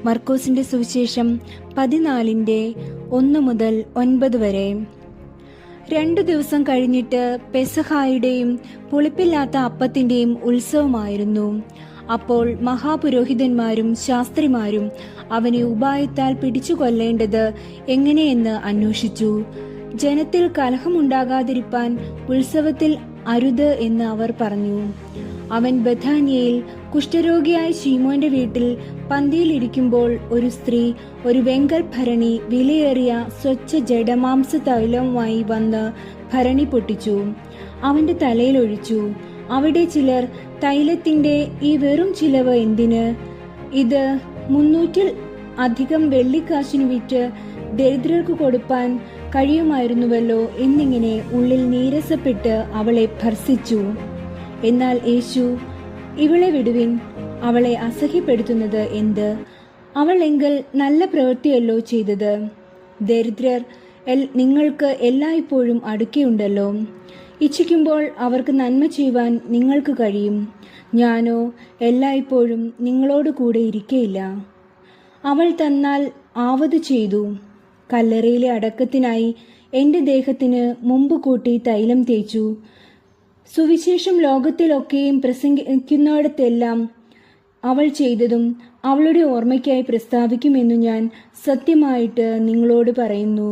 മർക്കോസിന്റെ സുവിശേഷം 14:1 മുതൽ 9 വരെ. 2 ദിവസം കഴിഞ്ഞിട്ട് പെസഹായുടെയും പുളിപ്പില്ലാത്ത അപ്പത്തിന്റെയും ഉത്സവമായിരുന്നു. അപ്പോൾ മഹാപുരോഹിതന്മാരും ശാസ്ത്രിമാരും അവനെ ഉപായത്താൽ പിടിച്ചു കൊല്ലേണ്ടത് എങ്ങനെയെന്ന് അന്വേഷിച്ചു. ജനത്തിൽ കലഹമുണ്ടാകാതിരിപ്പാൻ ഉത്സവത്തിൽ അരുത് എന്ന് അവർ പറഞ്ഞു. അവൻ ബഥാനിയയിൽ കുഷ്ഠരോഗിയായ ശീമോന്റെ വീട്ടിൽ പന്തിയിലിരിക്കുമ്പോൾ ഒരു സ്ത്രീ ഒരു വെങ്കൽ ഭരണി വിലയേറിയ സ്വച്ഛ ജഡമാംസ തൈലവുമായി വന്ന് ഭരണി പൊട്ടിച്ചു, അവന്റെ തലയിൽ ഒഴിച്ചു. അവിടെ ചിലർ, തൈലത്തിന്റെ ഈ വെറും ചിലവ് എന്തിന്? ഇത് 300 അധികം വെള്ളിക്കാശിന് വിറ്റ് ദരിദ്രർക്ക് കൊടുപ്പാൻ കഴിയുമായിരുന്നുവല്ലോ എന്നിങ്ങനെ ഉള്ളിൽ നീരസപ്പെട്ട് അവളെ ഭർസിച്ചു. എന്നാൽ യേശു, ഇവളെ വിടുവിൻ, അവളെ അസഹ്യപ്പെടുത്തുന്നത് എന്ത്? അവൾ എങ്കിൽ നല്ല പ്രവൃത്തിയല്ലോ ചെയ്തത്. ദരിദ്രർ നിങ്ങൾക്ക് എല്ലായ്പ്പോഴും അടുക്കെയുണ്ടല്ലോ. ഇച്ഛിക്കുമ്പോൾ അവർക്ക് നന്മ ചെയ്യുവാൻ നിങ്ങൾക്ക് കഴിയും. ഞാനോ എല്ലായ്പ്പോഴും നിങ്ങളോട് കൂടെ ഇരിക്കയില്ല. അവൾ തന്നാൽ ആവത് ചെയ്തു. കല്ലറയിലെ അടക്കത്തിനായി എൻ്റെ ദേഹത്തിന് മുമ്പ് കൂട്ടി തൈലം തേച്ചു. സുവിശേഷം ലോകത്തിലൊക്കെയും പ്രസംഗിക്കുന്നിടത്തെല്ലാം അവൾ ചെയ്തതും അവളുടെ ഓർമ്മയ്ക്കായി പ്രസ്താവിക്കുമെന്നു ഞാൻ സത്യമായിട്ട് നിങ്ങളോട് പറയുന്നു.